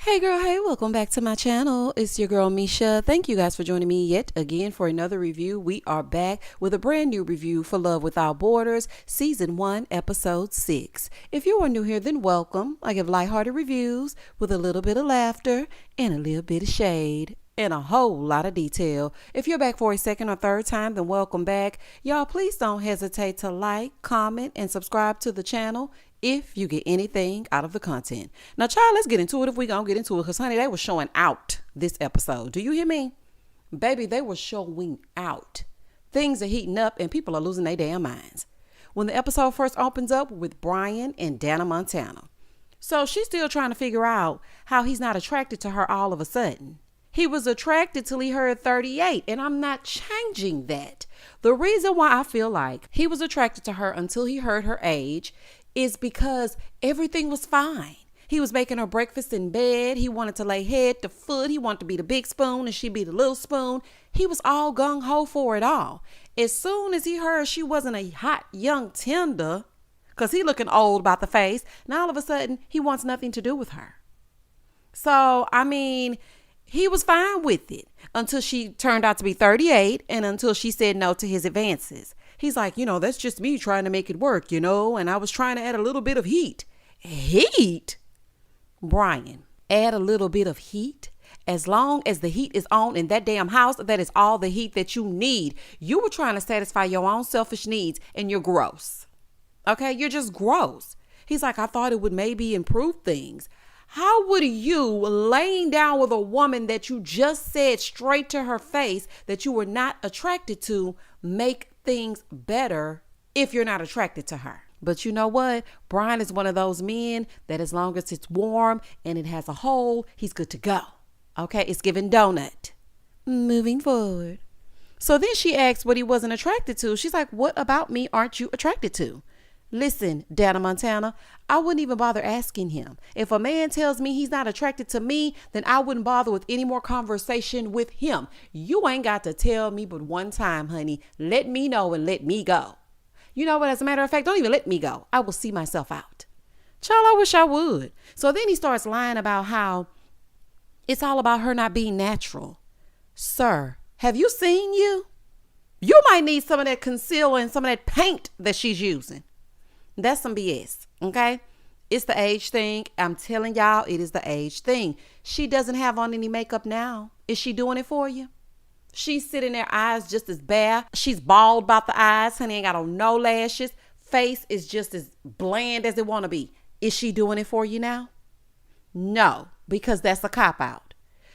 Hey girl, hey, welcome back to my channel. It's your girl Misha. Thank you guys for joining me yet again for another review. We are back with a brand new review for Love Without Borders, Season 1, Episode 6. If you are new here, then welcome. I give lighthearted reviews with a little bit of laughter and a little bit of shade and a whole lot of detail. If you're back for a second or third time, then welcome back. Y'all, please don't hesitate to like, comment, and subscribe to the channel if you get anything out of the content. Now, child, let's get into it if we gonna get into it, because, honey, they were showing out this episode. Do you hear me? Baby, they were showing out. Things are heating up and people are losing their damn minds. When the episode first opens up with Brian and Dana Montana. So she's still trying to figure out how he's not attracted to her all of a sudden. He was attracted till he heard 38, and I'm not changing that. The reason why I feel like he was attracted to her until he heard her age is because everything was fine. He was making her breakfast in bed. He wanted to lay head to foot. He wanted to be the big spoon and she be the little spoon. He was all gung-ho for it all. As soon as he heard she wasn't a hot young tender, because he looking old about the face, now all of a sudden he wants nothing to do with her. So, I mean, he was fine with it until she turned out to be 38 and until she said no to his advances. He's like, that's just me trying to make it work, and I was trying to add a little bit of heat. Heat? Brian, add a little bit of heat? As long as the heat is on in that damn house, that is all the heat that you need. You were trying to satisfy your own selfish needs and you're gross. Okay, you're just gross. He's like, I thought it would maybe improve things. How would you, laying down with a woman that you just said straight to her face that you were not attracted to, make things better if you're not attracted to her? But you know what? Brian is one of those men that as long as it's warm and it has a hole, he's good to go. Okay, it's giving donut. Moving forward. So then she asked what he wasn't attracted to. She's like, what about me aren't you attracted to? Listen, Dana Montana, I wouldn't even bother asking him. If a man tells me he's not attracted to me, then I wouldn't bother with any more conversation with him. You ain't got to tell me but one time, honey. Let me know and let me go. You know what? As a matter of fact, don't even let me go. I will see myself out. Child, I wish I would. So then he starts lying about how it's all about her not being natural. Sir, have you seen you? You might need some of that concealer and some of that paint that she's using. That's some BS, okay? It's the age thing. I'm telling y'all, it is the age thing. She doesn't have on any makeup now. Is she doing it for you? She's sitting there, eyes just as bare. She's bald about the eyes. Honey, ain't got on no lashes. Face is just as bland as it want to be. Is she doing it for you now? No, because that's a cop-out.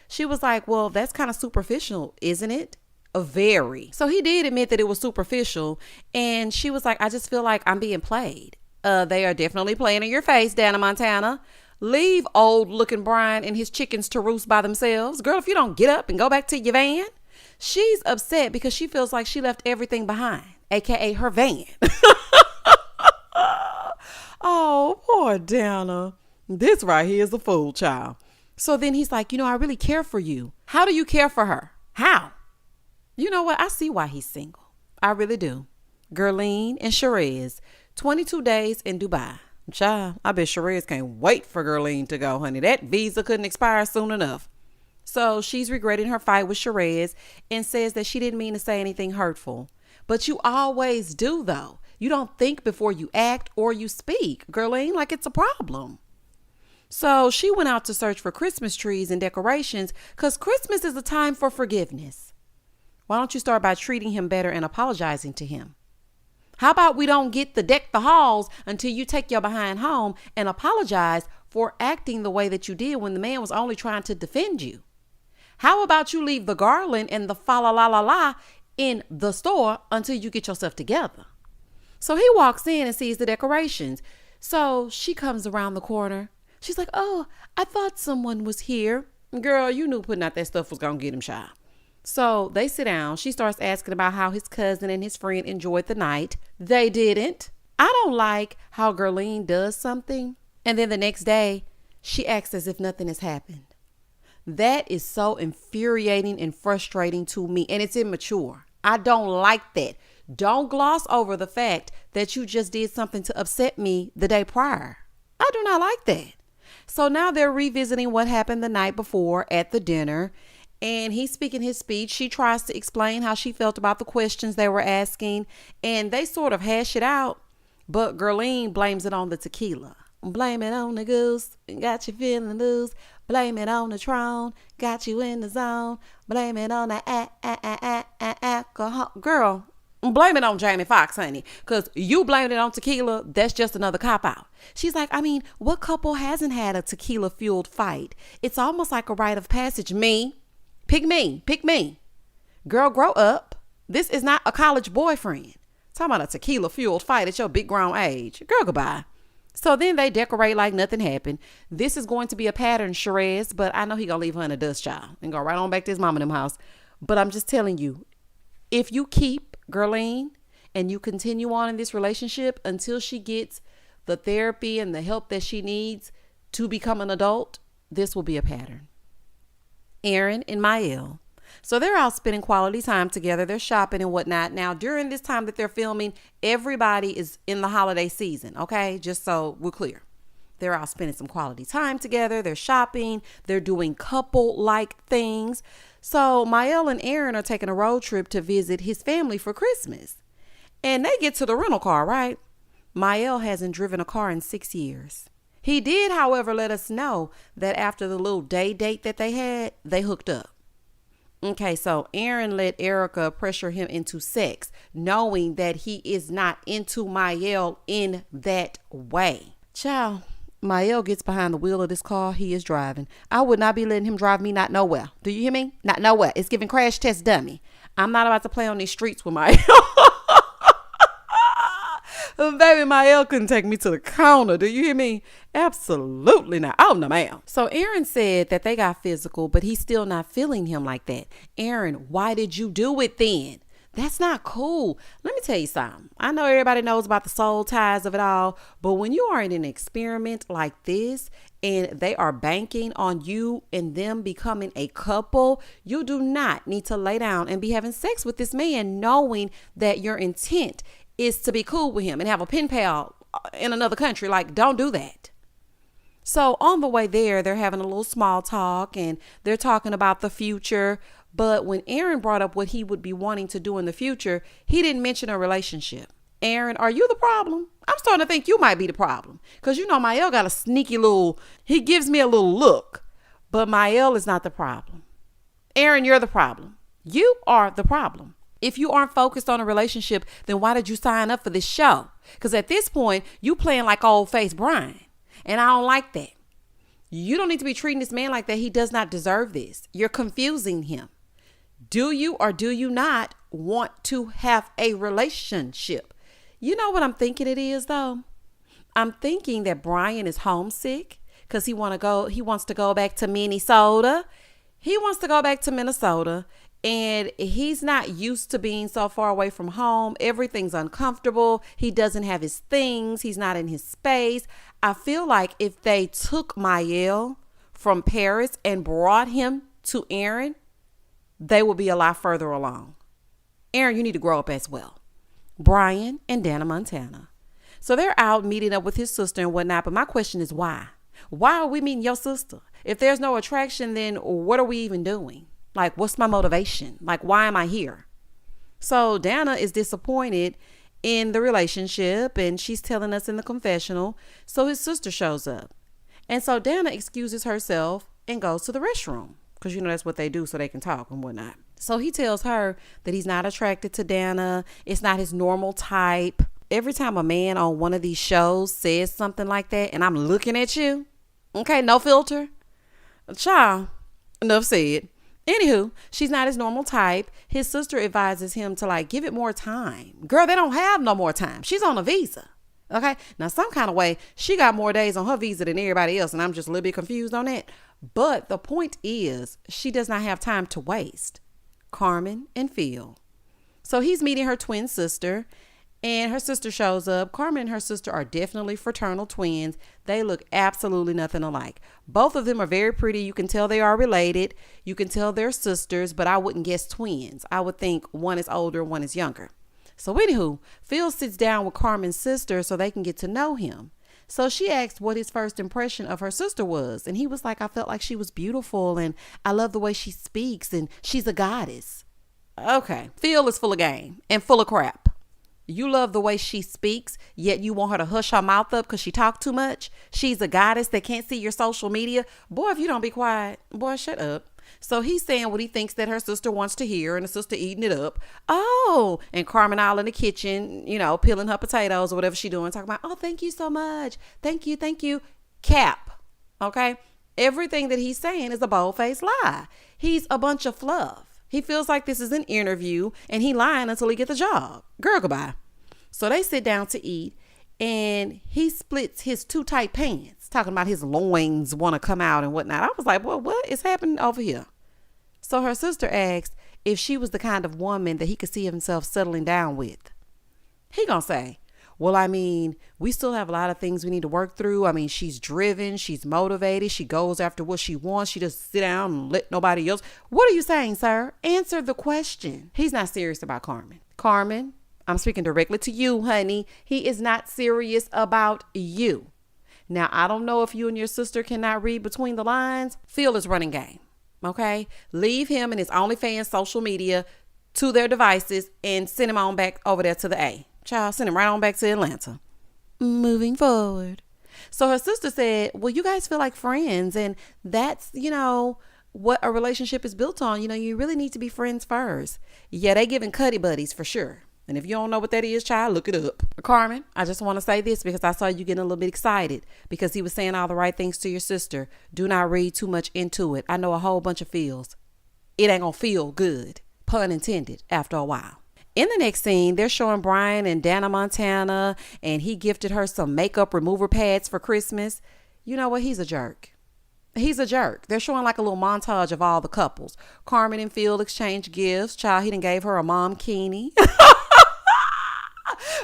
She was like, well, that's kind of superficial, isn't it? Very. So he did admit that it was superficial. And she was like, I just feel like I'm being played. They are definitely playing in your face, Dana Montana. Leave old looking Brian and his chickens to roost by themselves. Girl, if you don't get up and go back to your van. She's upset because she feels like she left everything behind, aka her van. Oh, poor Dana. This right here is a fool, child. So then he's like, I really care for you. How do you care for her? How? You know what? I see why he's single. I really do. Gerline and Shereez, 22 days in Dubai. Child, I bet Shereez can't wait for Gerline to go, honey. That visa couldn't expire soon enough. So she's regretting her fight with Shereez and says that she didn't mean to say anything hurtful. But you always do, though. You don't think before you act or you speak, Gerline, like it's a problem. So she went out to search for Christmas trees and decorations because Christmas is a time for forgiveness. Why don't you start by treating him better and apologizing to him? How about we don't get the deck the halls until you take your behind home and apologize for acting the way that you did when the man was only trying to defend you? How about you leave the garland and the fa la la la la in the store until you get yourself together? So he walks in and sees the decorations. So she comes around the corner. She's like, oh, I thought someone was here. Girl, you knew putting out that stuff was going to get him shy. So they sit down. She starts asking about how his cousin and his friend enjoyed the night. They didn't. I don't like how Gerline does something and then the next day she acts as if nothing has happened. That is so infuriating and frustrating to me, and it's immature. I don't like that. Don't gloss over the fact that you just did something to upset me the day prior. I do not like that. So now they're revisiting what happened the night before at the dinner. And he's speaking his speech. She tries to explain how she felt about the questions they were asking. And they sort of hash it out. But Gerline blames it on the tequila. Blame it on the goose, got you feeling loose. Blame it on the Tron, got you in the zone. Blame it on the alcohol. Girl, blame it on Jamie Foxx, honey. Because you blamed it on tequila, that's just another cop-out. She's like, I mean, what couple hasn't had a tequila-fueled fight? It's almost like a rite of passage. Me. Pick me. Pick me. Girl, grow up. This is not a college boyfriend. Talking about a tequila-fueled fight at your big grown age. Girl, goodbye. So then they decorate like nothing happened. This is going to be a pattern, Shereez, but I know he gonna leave her in a dust, child, and go right on back to his mom and them house. But I'm just telling you, if you keep Gerline and you continue on in this relationship until she gets the therapy and the help that she needs to become an adult, this will be a pattern. Aaron and Myel. So they're out spending quality time together. They're shopping and whatnot. Now, during this time that they're filming, everybody is in the holiday season, okay? Just so we're clear. They're out spending some quality time together. They're shopping. They're doing couple-like things. So Myel and Aaron are taking a road trip to visit his family for Christmas. And they get to the rental car, right? Myel hasn't driven a car in 6 years. He did, however, let us know that after the little day date that they had, they hooked up. Okay, so Aaron let Erica pressure him into sex, knowing that he is not into Myel in that way. Child, Myel gets behind the wheel of this car he is driving. I would not be letting him drive me not nowhere. Do you hear me? Not nowhere. It's giving crash test dummy. I'm not about to play on these streets with Myel. Baby, Myel couldn't take me to the corner. Do you hear me? Absolutely not. Oh, no, ma'am. So Aaron said that they got physical, but he's still not feeling him like that. Aaron, why did you do it then? That's not cool. Let me tell you something. I know everybody knows about the soul ties of it all, but when you are in an experiment like this and they are banking on you and them becoming a couple, you do not need to lay down and be having sex with this man knowing that your intent is to be cool with him and have a pen pal in another country. Like, don't do that. So on the way there, they're having a little small talk and they're talking about the future. But when Aaron brought up what he would be wanting to do in the future, he didn't mention a relationship. Aaron, are you the problem? I'm starting to think you might be the problem. Because you know, Myel got a sneaky he gives me a little look. But Myel is not the problem. Aaron, you're the problem. You are the problem. If you aren't focused on a relationship, then why did you sign up for this show? Because at this point, you playing like old face Brian. And I don't like that. You don't need to be treating this man like that. He does not deserve this. You're confusing him. Do you or do you not want to have a relationship? You know what I'm thinking it is, though? I'm thinking that Brian is homesick because he wants to go back to Minnesota. He wants to go back to Minnesota. And he's not used to being so far away from home. Everything's uncomfortable. He doesn't have his things. He's not in his space. I feel like if they took Myel from Paris and brought him to Aaron, they would be a lot further along. Aaron, you need to grow up as well. Brian and Dana Montana. So they're out meeting up with his sister and whatnot. But my question is why? Why are we meeting your sister? If there's no attraction, then what are we even doing? Like, what's my motivation? Like, why am I here? So Dana is disappointed in the relationship and she's telling us in the confessional. So his sister shows up. And so Dana excuses herself and goes to the restroom because, you know, that's what they do so they can talk and whatnot. So he tells her that he's not attracted to Dana. It's not his normal type. Every time a man on one of these shows says something like that and I'm looking at you, okay, no filter. Child, enough said. Anywho, she's not his normal type. His sister advises him to give it more time. Girl, they don't have no more time. She's on a visa. Okay. Now, some kind of way, she got more days on her visa than everybody else. And I'm just a little bit confused on that. But the point is, she does not have time to waste. Carmen and Phil. So he's meeting her twin sister. And her sister shows up. Carmen and her sister are definitely fraternal twins. They look absolutely nothing alike. Both of them are very pretty. You can tell they are related. You can tell they're sisters, but I wouldn't guess twins. I would think one is older, one is younger. So anywho, Phil sits down with Carmen's sister so they can get to know him. So she asked what his first impression of her sister was. And he was like, I felt like she was beautiful and I love the way she speaks and she's a goddess. Okay, Phil is full of game and full of crap. You love the way she speaks, yet you want her to hush her mouth up because she talk too much. She's a goddess that can't see your social media. Boy, if you don't be quiet, boy, shut up. So he's saying what he thinks that her sister wants to hear, and the sister eating it up. Oh, and Carmen all in the kitchen, peeling her potatoes or whatever she doing, talking about, oh, thank you so much. Thank you. Cap. Okay. Everything that he's saying is a bold-faced lie. He's a bunch of fluff. He feels like this is an interview and he lying until he get the job. Girl, goodbye. So they sit down to eat and he splits his too tight pants, talking about his loins want to come out and whatnot. I was like, well, what is happening over here? So her sister asked if she was the kind of woman that he could see himself settling down with. He gonna say, well, I mean, we still have a lot of things we need to work through. I mean, she's driven, she's motivated, she goes after what she wants. She just sit down and let nobody else. What are you saying, sir? Answer the question. He's not serious about Carmen. Carmen, I'm speaking directly to you, honey. He is not serious about you. Now, I don't know if you and your sister cannot read between the lines. Phil is running game, okay? Leave him and his OnlyFans social media to their devices and send him on back over there to the A. Child, send him right on back to Atlanta. Moving forward. So her sister said, well, you guys feel like friends. And that's, what a relationship is built on. You really need to be friends first. Yeah, they giving cuddy buddies for sure. And if you don't know what that is, child, look it up. Carmen, I just want to say this because I saw you getting a little bit excited because he was saying all the right things to your sister. Do not read too much into it. I know a whole bunch of feels. It ain't going to feel good, pun intended, after a while. In the next scene, they're showing Brian and Dana Montana, and he gifted her some makeup remover pads for Christmas. You know what? He's a jerk. He's a jerk. They're showing like a little montage of all the couples. Carmen and Phil exchange gifts. Child, he done gave her a mom kini.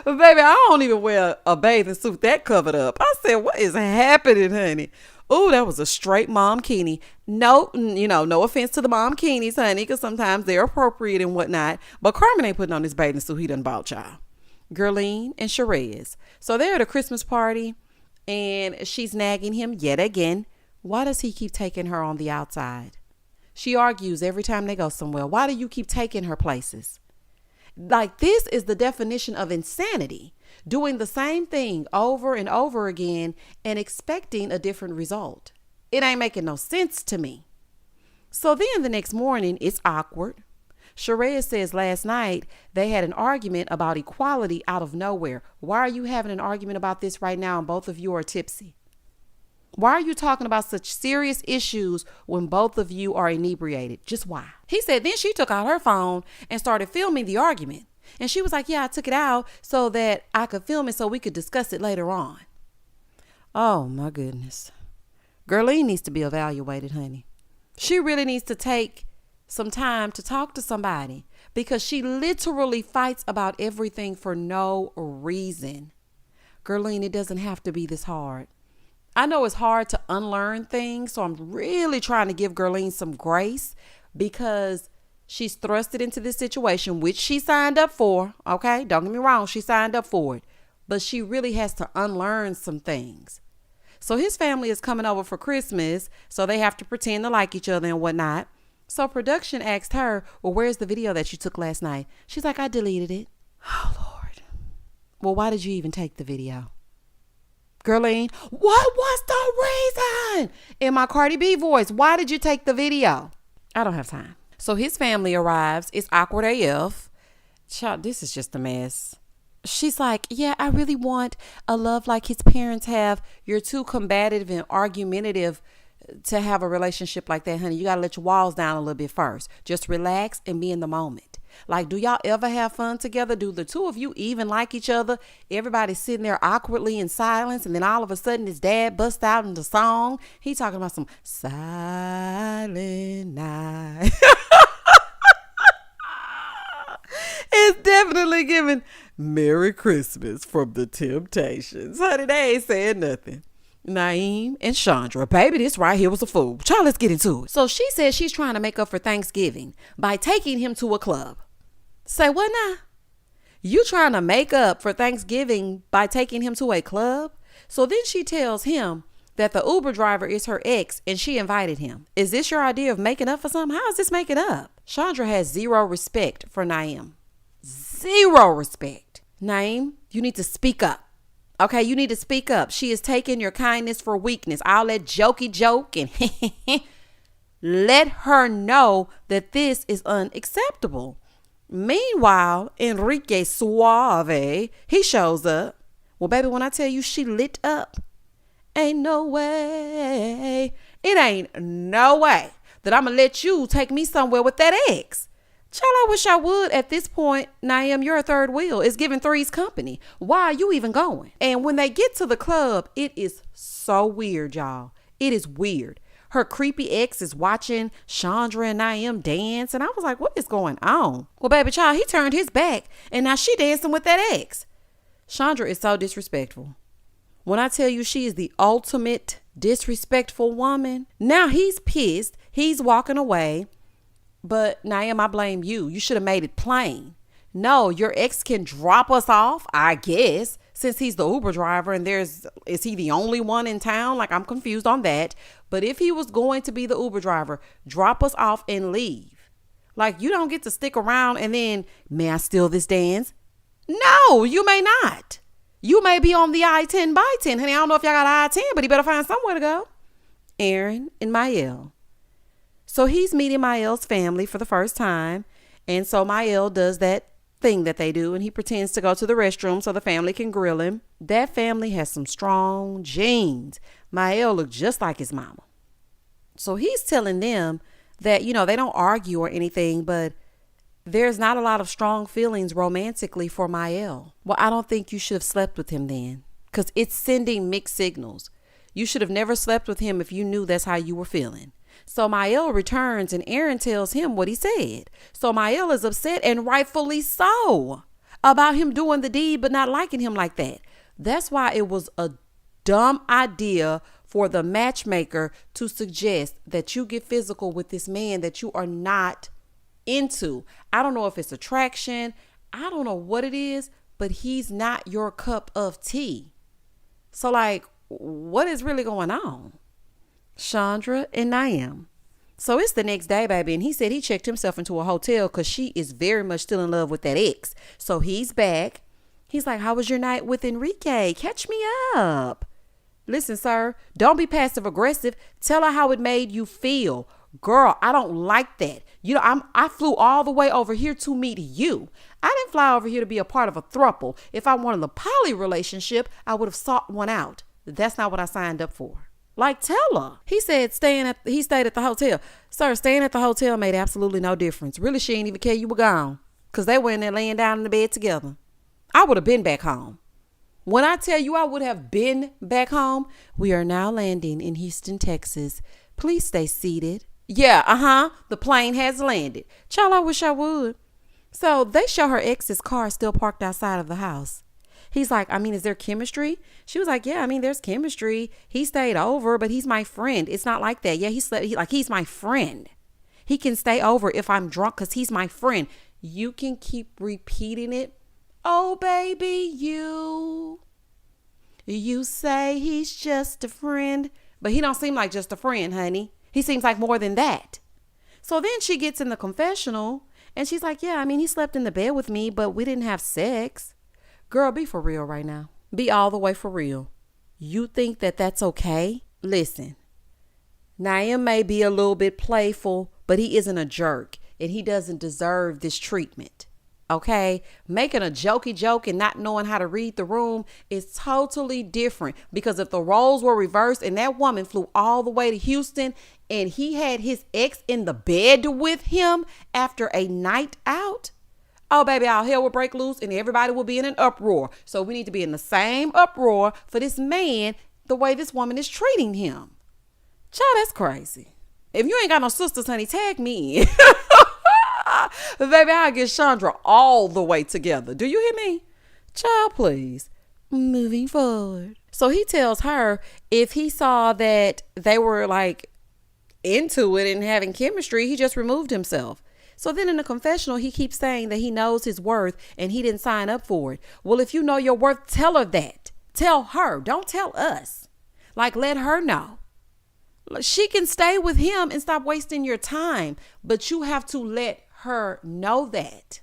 But baby, I don't even wear a bathing suit that covered up. I said, what is happening, honey? Oh, that was a straight mom kini. No, no offense to the mom kinis, honey, because sometimes they're appropriate and whatnot. But Carmen ain't putting on this bathing suit he done bought, y'all. Gerline and Shereez. So they're at a Christmas party and she's nagging him yet again. Why does he keep taking her on the outside? She argues every time they go somewhere. Why do you keep taking her places? Like, this is the definition of insanity. Doing the same thing over and over again and expecting a different result. It ain't making no sense to me. So then the next morning, it's awkward. Shereez says last night they had an argument about equality out of nowhere. Why are you having an argument about this right now and both of you are tipsy? Why are you talking about such serious issues when both of you are inebriated? Just why? He said then she took out her phone and started filming the argument. And she was like, yeah, I took it out so that I could film it so we could discuss it later on. Oh, my goodness. Gerline needs to be evaluated, honey. She really needs to take some time to talk to somebody because she literally fights about everything for no reason. Gerline, it doesn't have to be this hard. I know it's hard to unlearn things, so I'm really trying to give Gerline some grace because she's thrusted into this situation, which she signed up for. Okay, don't get me wrong, she signed up for it, but she really has to unlearn some things. So his family is coming over for Christmas, so they have to pretend to like each other and whatnot. So production asked her, well, where's the video that you took last night? She's like, I deleted it. Oh, Lord. Well, why did you even take the video? Gerline, what was the reason? In my Cardi B voice, why did you take the video? I don't have time. So his family arrives. It's awkward AF. Child, this is just a mess. She's like, yeah, I really want a love like his parents have. You're too combative and argumentative to have a relationship like that, honey. You got to let your walls down a little bit first. Just relax and be in the moment. Like, do y'all ever have fun together? Do the two of you even like each other? Everybody's sitting there awkwardly in silence, and then all of a sudden his dad busts out into song. He talking about some silent night. It's definitely giving Merry Christmas from the Temptations. Honey, they ain't saying nothing. Naim and Chandra, baby, this right here was a fool. Child, let's get into it. So she says she's trying to make up for Thanksgiving by taking him to a club. Say what now? You trying to make up for Thanksgiving by taking him to a club? So then she tells him that the Uber driver is her ex and she invited him. Is this your idea of making up for something? How is this making up? Chandra has zero respect for Naim. Zero respect. Naim, you need to speak up. Okay, you need to speak up. She is taking your kindness for weakness. I'll let jokey joke and let her know that this is unacceptable. Meanwhile, Enrique Suave, he shows up. Well, baby, when I tell you she lit up, ain't no way. It ain't no way that I'm going to let you take me somewhere with that ex. Child, I wish I would. At this point, Naim, you're a third wheel. It's giving threes company. Why are you even going? And when they get to the club, it is so weird, y'all. It is weird. Her creepy ex is watching Chandra and Naim dance. And I was like, what is going on? Well, baby child, he turned his back. And now she dancing with that ex. Chandra is so disrespectful. When I tell you she is the ultimate disrespectful woman. Now he's pissed. He's walking away. But Naim, I blame you. You should have made it plain. No, your ex can drop us off, I guess, since he's the Uber driver and is he the only one in town? Like, I'm confused on that. But if he was going to be the Uber driver, drop us off and leave. Like, you don't get to stick around and then, may I steal this dance? No, you may not. You may be on the I-10 by 10. Honey, I don't know if y'all got I-10, but he better find somewhere to go. Aaron and Myel. So he's meeting Myel's family for the first time. And so Myel does that thing that they do. And he pretends to go to the restroom so the family can grill him. That family has some strong genes. Myel looked just like his mama. So he's telling them that, they don't argue or anything, but there's not a lot of strong feelings romantically for Myel. Well, I don't think you should have slept with him then, because it's sending mixed signals. You should have never slept with him if you knew that's how you were feeling. So Myel returns and Aaron tells him what he said. So Myel is upset, and rightfully so, about him doing the deed but not liking him like that. That's why it was a dumb idea for the matchmaker to suggest that you get physical with this man that you are not into. I don't know if it's attraction. I don't know what it is, but he's not your cup of tea. So like, what is really going on? Chandra and Naim. So it's the next day, baby, and he said he checked himself into a hotel because she is very much still in love with that ex. So he's back. He's like, how was your night with Enrique? Catch me up. Listen, sir, don't be passive aggressive. Tell her how it made you feel. Girl, I don't like that. I flew all the way over here to meet you. I didn't fly over here to be a part of a throuple. If I wanted a poly relationship, I would have sought one out. That's not what I signed up for. Like, tell her. He said he stayed at the hotel. Sir, staying at the hotel made absolutely no difference. Really, she ain't even care you were gone, because they were in there laying down in the bed together. I would have been back home. When I tell you I would have been back home, we are now landing in Houston, Texas. Please stay seated. Yeah, the plane has landed. Child, I wish I would. So they show her ex's car still parked outside of the house. He's like, is there chemistry? She was like, yeah, there's chemistry. He stayed over, but he's my friend. It's not like that. Yeah, he's my friend. He can stay over if I'm drunk because he's my friend. You can keep repeating it. Oh, baby, you say he's just a friend, but he don't seem like just a friend, honey. He seems like more than that. So then she gets in the confessional and she's like, yeah, he slept in the bed with me, but we didn't have sex. Girl, be for real right now. Be all the way for real. You think that that's okay? Listen, Naim may be a little bit playful, but he isn't a jerk and he doesn't deserve this treatment. Okay? Making a jokey joke and not knowing how to read the room is totally different, because if the roles were reversed and that woman flew all the way to Houston and he had his ex in the bed with him after a night out, oh, baby, all hell will break loose and everybody will be in an uproar. So we need to be in the same uproar for this man, the way this woman is treating him. Child, that's crazy. If you ain't got no sisters, honey, tag me in. Baby, I'll get Chandra all the way together. Do you hear me? Child, please. Moving forward. So he tells her if he saw that they were like into it and having chemistry, he just removed himself. So then in the confessional, he keeps saying that he knows his worth and he didn't sign up for it. Well, if you know your worth, tell her that. Tell her. Don't tell us. Like, let her know. She can stay with him and stop wasting your time, but you have to let her know that.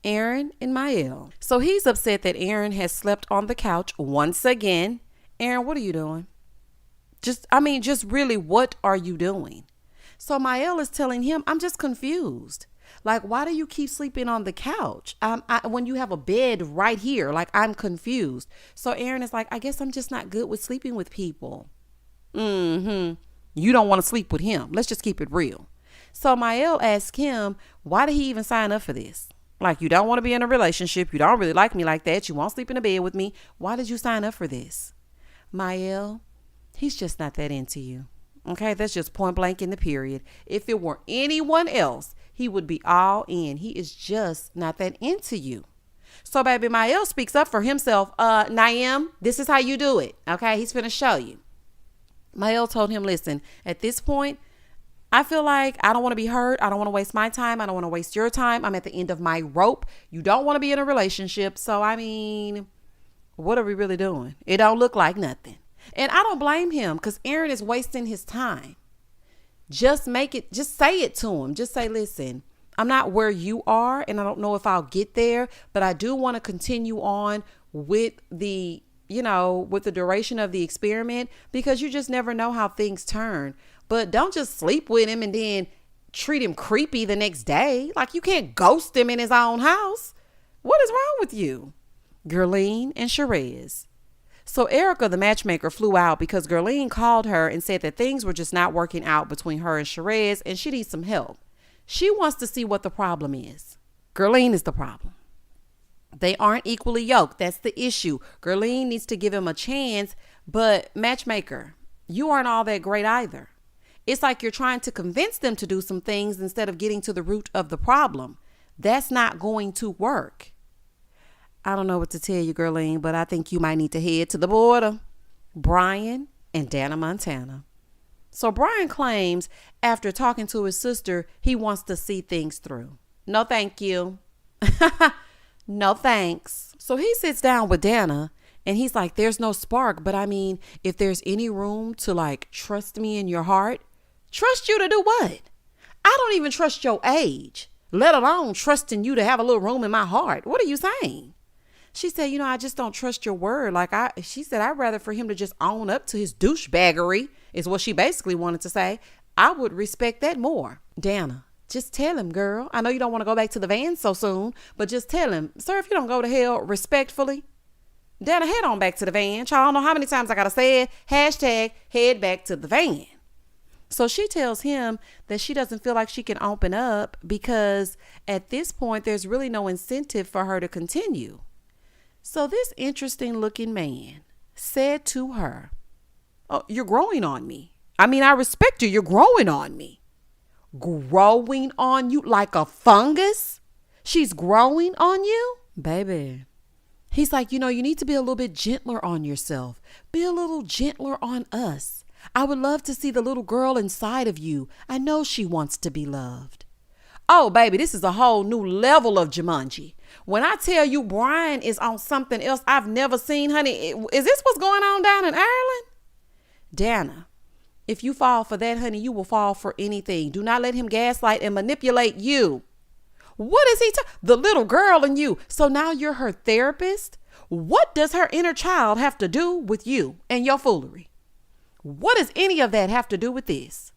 Aaron and Myel. So he's upset that Aaron has slept on the couch once again. Aaron, what are you doing? Just really, what are you doing? So Myel is telling him, I'm just confused. Like, why do you keep sleeping on the couch when you have a bed right here? Like, I'm confused. So Aaron is like, I guess I'm just not good with sleeping with people. You don't want to sleep with him. Let's just keep it real. So Myel asks him, why did he even sign up for this? Like, you don't want to be in a relationship. You don't really like me like that. You won't sleep in a bed with me. Why did you sign up for this? Myel, he's just not that into you. Okay, that's just point blank in the period. If it were anyone else, he would be all in. He is just not that into you. So baby, Myel speaks up for himself. Naim, this is how you do it. Okay, he's finna show you. Myel told him, listen, at this point, I feel like I don't want to be hurt. I don't want to waste my time. I don't want to waste your time. I'm at the end of my rope. You don't want to be in a relationship. So, what are we really doing? It don't look like nothing. And I don't blame him because Aaron is wasting his time. Just say it to him. Just say, listen, I'm not where you are and I don't know if I'll get there, but I do want to continue on with the duration of the experiment because you just never know how things turn. But don't just sleep with him and then treat him creepy the next day. Like, you can't ghost him in his own house. What is wrong with you? Gerline and Shereez. So Erica, the matchmaker, flew out because Gerline called her and said that things were just not working out between her and Shereez and she needs some help. She wants to see what the problem is. Gerline is the problem. They aren't equally yoked. That's the issue. Gerline needs to give him a chance, but matchmaker, you aren't all that great either. It's like you're trying to convince them to do some things instead of getting to the root of the problem. That's not going to work. I don't know what to tell you, Gerline, but I think you might need to head to the border. Brian and Dana Montana. So Brian claims after talking to his sister, he wants to see things through. No, thank you. No, thanks. So he sits down with Dana and he's like, there's no spark. But if there's any room to trust me in your heart, trust you to do what? I don't even trust your age, let alone trusting you to have a little room in my heart. What are you saying? She said, I just don't trust your word. She said, I'd rather for him to just own up to his douchebaggery is what she basically wanted to say. I would respect that more. Dana, just tell him, girl. I know you don't want to go back to the van so soon, but just tell him, sir, if you don't go to hell respectfully, Dana, head on back to the van. Y'all don't know how many times I got to say it. # head back to the van. So she tells him that she doesn't feel like she can open up because at this point, there's really no incentive for her to continue. So this interesting looking man said to her, oh, you're growing on me. I respect you. You're growing on me. Growing on you like a fungus? She's growing on you? Baby. He's like, you need to be a little bit gentler on yourself. Be a little gentler on us. I would love to see the little girl inside of you. I know she wants to be loved. Oh, baby, this is a whole new level of Jumanji. When I tell you Brian is on something else I've never seen, honey, is this what's going on down in Ireland? Dana, if you fall for that, honey, you will fall for anything. Do not let him gaslight and manipulate you. What is he the little girl in you? So now you're her therapist? What does her inner child have to do with you and your foolery? What does any of that have to do with this?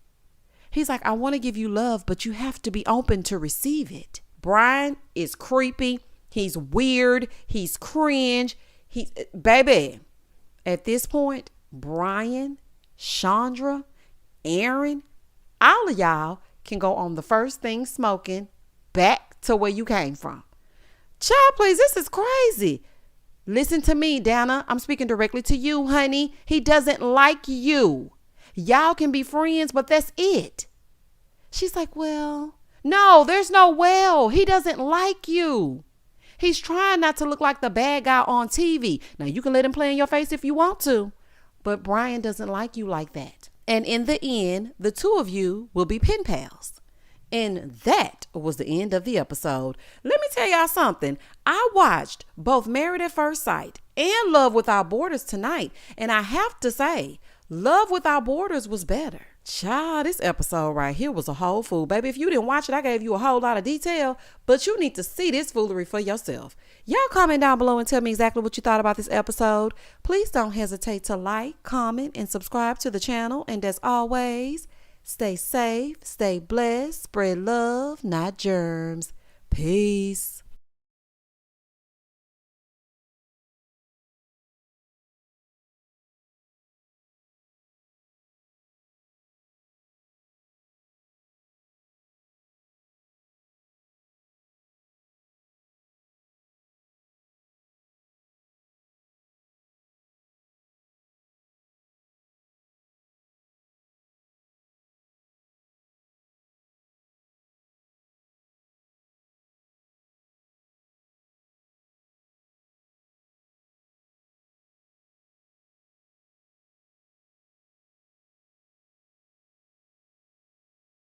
He's like, I want to give you love, but you have to be open to receive it. Brian is creepy. He's weird. He's cringe. Baby, at this point, Brian, Chandra, Aaron, all of y'all can go on the first thing smoking back to where you came from. Child, please, this is crazy. Listen to me, Dana. I'm speaking directly to you, honey. He doesn't like you. Y'all can be friends, but that's it. She's like, well, no, there's no well. He doesn't like you. He's trying not to look like the bad guy on TV. Now, you can let him play in your face if you want to, but Brian doesn't like you like that. And in the end, the two of you will be pen pals. And that was the end of the episode. Let me tell y'all something. I watched both Married at First Sight and Love Without Borders tonight. And I have to say, Love Without Borders was better. Child, this episode right here was a whole fool. Baby, if you didn't watch it, I gave you a whole lot of detail, but you need to see this foolery for yourself. Y'all comment down below and tell me exactly what you thought about this episode. Please don't hesitate to like, comment, and subscribe to the channel. And as always, stay safe, stay blessed, spread love, not germs. Peace.